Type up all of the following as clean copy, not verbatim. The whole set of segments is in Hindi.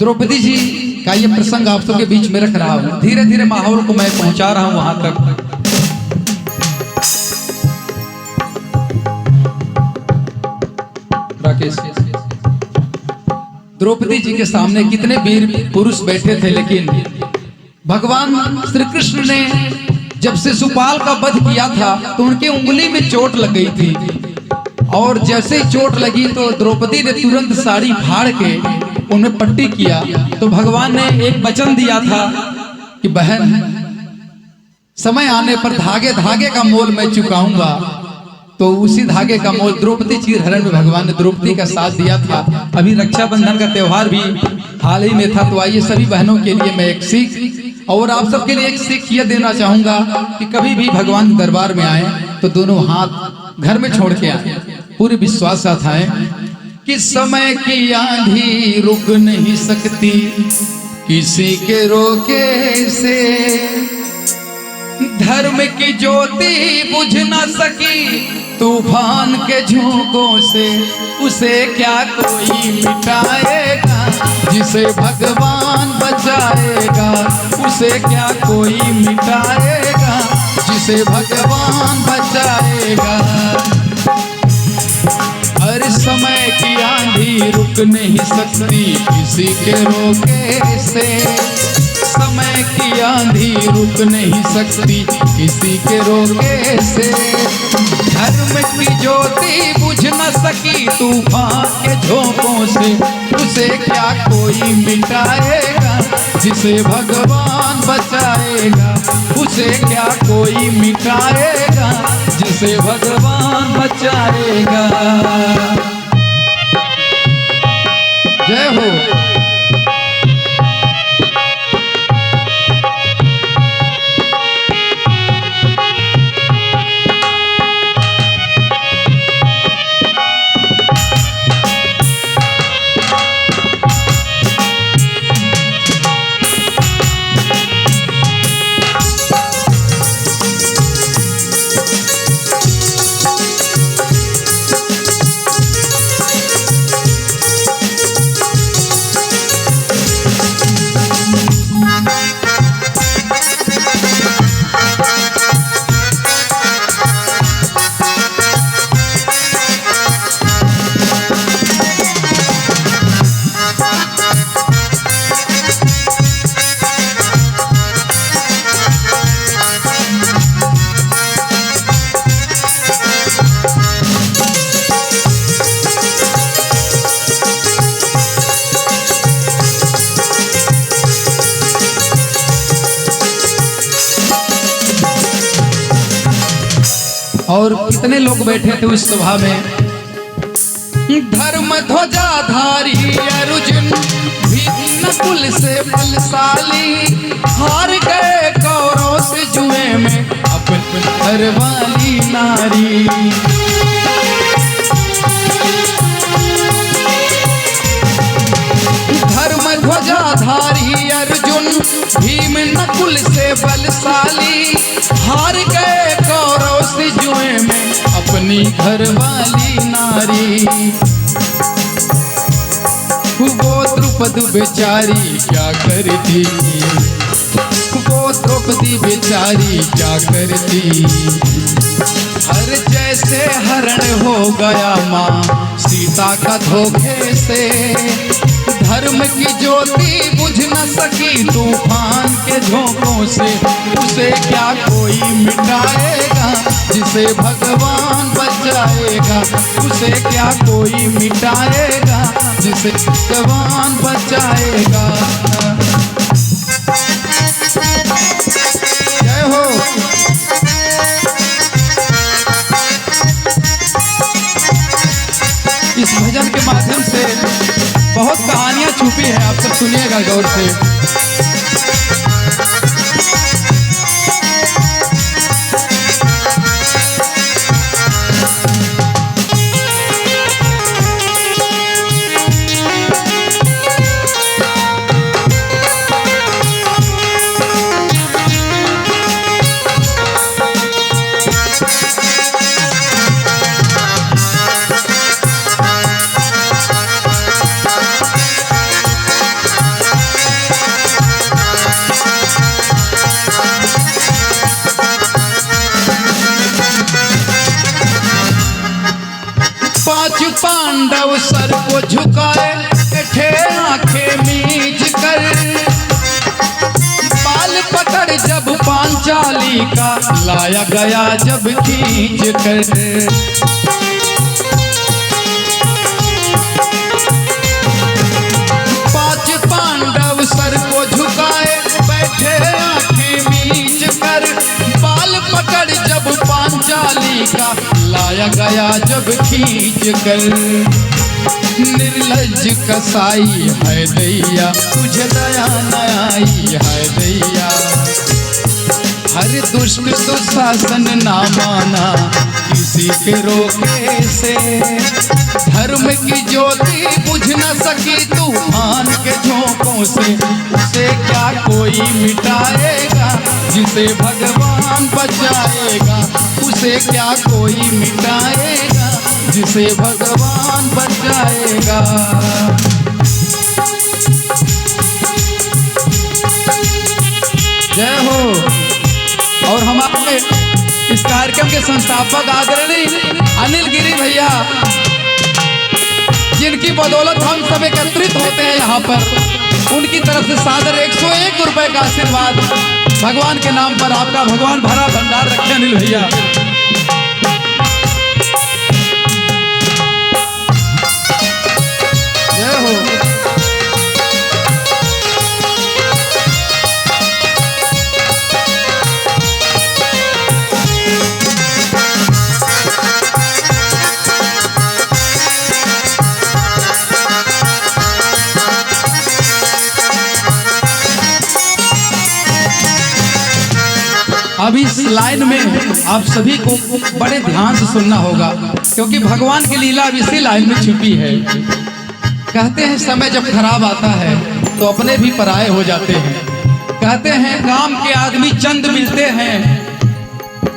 द्रौपदी जी का ये प्रसंग आप सबके बीच में रख रहा हूं। धीरे धीरे माहौल को मैं पहुंचा रहा हूं वहां तक। राकेश, द्रौपदी जी के सामने कितने वीर पुरुष बैठे थे, लेकिन भगवान श्री कृष्ण ने जब शिशुपाल का वध किया था तो उनके उंगली में चोट लग गई थी, और जैसे ही चोट लगी तो द्रौपदी ने तुरंत साड़ी फाड़ के उन्हें पट्टी किया। तो भगवान ने एक वचन दिया था कि बहन, समय आने पर धागे धागे का मोल मैं चुकाऊंगा। तो उसी धागे का मोल द्रौपदी चीरहरण में भगवान ने द्रौपदी का साथ दिया था। अभी रक्षाबंधन का त्योहार भी हाल ही में था। तो आइए सभी बहनों के लिए मैं एक सीख और आप सबके लिए एक सीख ये देना चाहूंगा कि कभी भी भगवान के दरबार में आए तो दोनों हाथ घर में छोड़ के आए, पूरे विश्वास साथ आए कि समय की आंधी रुक नहीं सकती किसी के रोके से, धर्म की ज्योति बुझ न सकी तूफान के झोंकों से, उसे क्या कोई मिटाएगा जिसे भगवान बचाएगा, उसे क्या कोई मिटाएगा जिसे भगवान बचाएगा। हर समय की आंधी रुक नहीं सकती किसी के रोके से, समय की आंधी रुक नहीं सकती किसी के रोके से, धर्म की ज्योति बुझ न सकी तूफान के झोंकों से, उसे क्या कोई मिटाएगा जिसे भगवान बचाएगा, उसे क्या कोई मिटाएगा जिसे भगवान बचाएगा। जय हो। और कितने लोग बैठे थे उस सभा में। धर्म ध्वजाधारी अर्जुन भीम नकुल से बलशाली, हार गए कौरवों से जुए में अपने घर वाली नारी। धर्म ध्वजाधारी अर्जुन भीम नकुल से बलशाली, हार गए कौरव से जुए में अपनी घरवाली नारी। वो द्रौपदी बेचारी क्या करती, वो द्रौपदी बेचारी क्या करती, हर जैसे हरण हो गया माँ सीता का धोखे से, धर्म की ज्योति बुझ न सकी तूफान के झोंकों से, उसे क्या कोई मिटाएगा जिसे भगवान बचाएगा, उसे क्या कोई मिटाएगा जिसे भगवान बचाएगा। जय हो। इस भजन के माध्यम से बहुत कहानियां छुपी है, आप सब सुनिएगा गौर से। पांडव सर को झुकाए बैठे आंखें मीच कर, बाल पकड़ जब पांचाली का लाया गया जब खींच कर। पांच पांडव सर को झुकाए बैठे आंखें मीच कर, बाल पकड़ जब पांचाली का लाया गया जब खींच कर। निर्लज कसाई है दैया तुझे दया न आई है दैया, हर दुष्ट दुशासन ना माना किसी के रोके से, धर्म की ज्योति बुझ न सकी तूफान के झोंकों से, उसे क्या कोई मिटाएगा जिसे भगवान बचाएगा, उसे क्या कोई मिटाएगा जिसे भगवान बचाएगा। जय हो। और हमारे इस कार्यक्रम के संस्थापक आदरणीय अनिल गिरी भैया, जिनकी बदौलत हम सब एकत्रित होते हैं यहाँ पर, उनकी तरफ से सादर 101 रुपए का आशीर्वाद भगवान के नाम पर। आपका भगवान भरा भंडार रखे अनिल भैया। जय हो। अब इस लाइन में आप सभी को बड़े ध्यान से सुनना होगा, क्योंकि भगवान की लीला अब इसी लाइन में छुपी है। कहते हैं समय जब खराब आता है तो अपने भी पराये हो जाते हैं। कहते हैं काम के आदमी चंद मिलते हैं,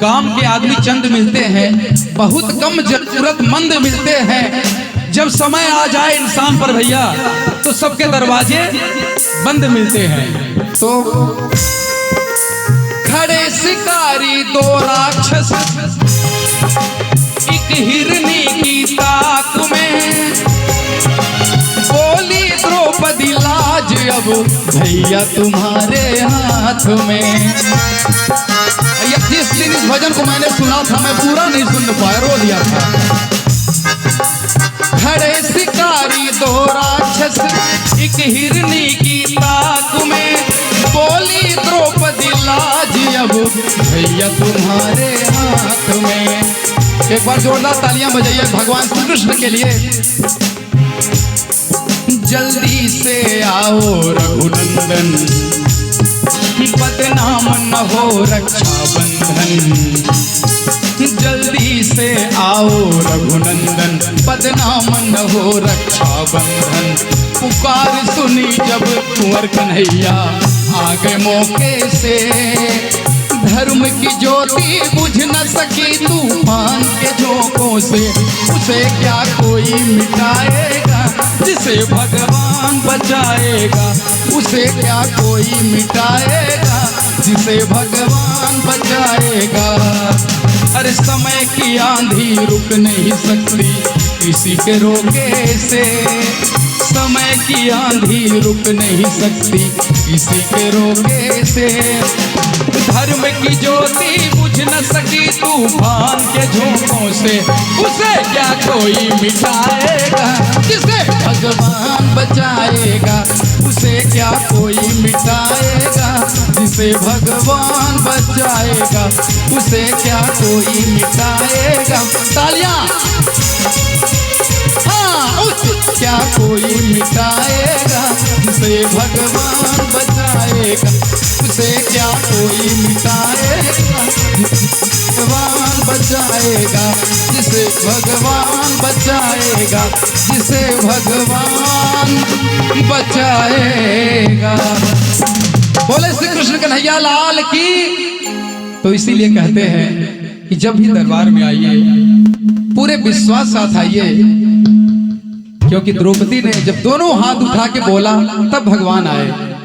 काम के आदमी चंद मिलते हैं, बहुत कम जरूरतमंद मिलते हैं। जब समय आ जाए इंसान पर भैया तो सबके दरवाजे बंद मिलते हैं। तो खड़े शिकारी दो राक्षस एक हिरनी की ताक में, बोली द्रौपदी लाज अब भैया तुम्हारे हाथ में। जिस दिन इस भजन को मैंने सुना था मैं पूरा नहीं सुन पाया, रो दिया था। खड़े शिकारी दो राक्षस एक हिरनी की ताक में, बोली द्रौपदी लाज अब भैया तुम्हारे हाथ में। एक बार जोरदार तालियां बजाइए भगवान श्री कृष्ण के लिए। जल्दी से आओ रघुनंदन, बदनाम न हो रक्षा बंधन। जल्दी से आओ रघुनंदन, बदनाम न हो रक्षा बंधन। पुकार सुनी जब कुंवर कन्हैया आ गए मौके से, धर्म की ज्योति बुझ न सकी तूफान के झोंकों से, उसे क्या कोई मिटाएगा जिसे भगवान बचाएगा, उसे क्या कोई मिटाएगा जिसे भगवान बचाएगा। अरे समय की आंधी रुक नहीं सकती किसी के रोके से, समय की आंधी रुक नहीं सकती किसी के रोके से। धर्म की ज्योति बुझ न सकी तूफान के झोंकों से, उसे क्या कोई मिटाएगा जिसे भगवान बचाएगा, उसे क्या कोई मिटाएगा जिसे भगवान बचाएगा, उसे क्या कोई मिटाएगा। तालियां। हाँ, उसे क्या कोई मिटाएगा जिसे भगवान बचाएगा, उसे क्या कोई मिटाएगा भगवान बचाएगा, जिसे भगवान बचाएगा, जिसे भगवान बचाएगा। बोले श्री कृष्ण कन्हैया लाल की। तो इसीलिए कहते हैं कि जब भी दरबार में आइए पूरे विश्वास साथ आइए, क्योंकि द्रौपदी ने जब दोनों हाथ उठा के बोला तब भगवान आए।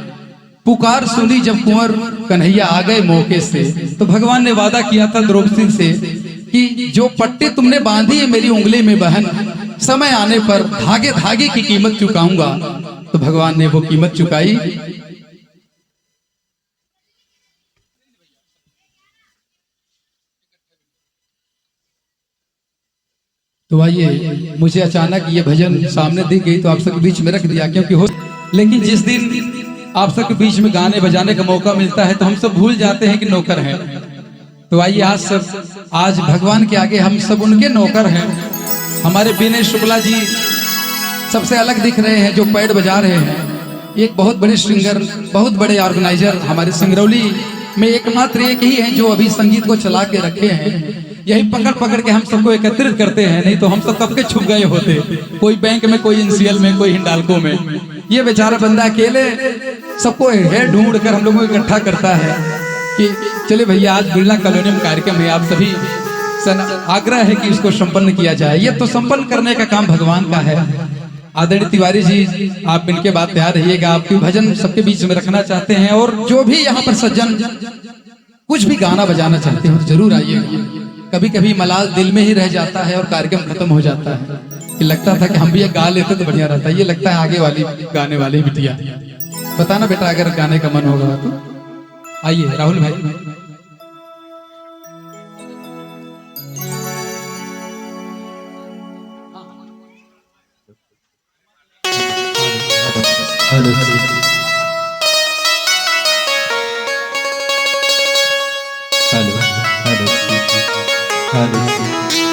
पुकार सुनी जब कुंवर कन्हैया आ गए मौके से, तो भगवान ने वादा किया था द्रौपदी से कि जो पट्टी तुमने बांधी है मेरी उंगली में बहन, समय आने पर धागे धागे की कीमत चुकाऊंगा। तो भगवान ने वो कीमत चुकाई। तो आइए, मुझे अचानक ये भजन सामने दिख गई तो आप सबके बीच में रख दिया, क्योंकि हो लेकिन जिस दिन आप सबके बीच में गाने बजाने का मौका मिलता है तो हम सब भूल जाते हैं कि नौकर हैं। तो आइए, आज भगवान के आगे हम सब उनके नौकर हैं। हमारे विनय शुक्ला जी सबसे अलग दिख रहे हैं, जो पैड बजा रहे हैं। एक बहुत बड़े सिंगर, बहुत बड़े ऑर्गेनाइजर हमारे सिंगरौली में एकमात्र एक ही हैं जो अभी संगीत को चला के रखे हैं। यही पकड़ पकड़ के हम सबको एकत्रित करते हैं, नहीं तो हम सब कब के छुप गए होते। कोई बैंक में, कोई एनसीएल में, कोई हिंडाल्को में। ये बेचारा बंदा अकेले सबको है ढूंढ कर हम लोगों को इकट्ठा करता है कि चले भैया, आज बिरला कॉलोनी में कार्यक्रम है, आप सभी आग्रह है कि इसको संपन्न किया जाए। ये तो संपन्न करने का काम भगवान का है। आदरणीय तिवारी जी, आप इनके बाद तैयार रहिएगा। आपके भजन सबके बीच में रखना चाहते हैं, और जो भी यहाँ पर सज्जन कुछ भी गाना बजाना चाहते हो तो जरूर आइएगा। कभी कभी मलाल दिल में ही रह जाता है और कार्यक्रम खत्म हो जाता है कि लगता था कि हम भी ये गा लेते तो बढ़िया रहता। ये लगता है आगे वाली गाने वाली बिटिया। बताना बेटा, अगर गाने का मन होगा तो आइए। राहुल भाई, हेलो हेलो हेलो हेलो।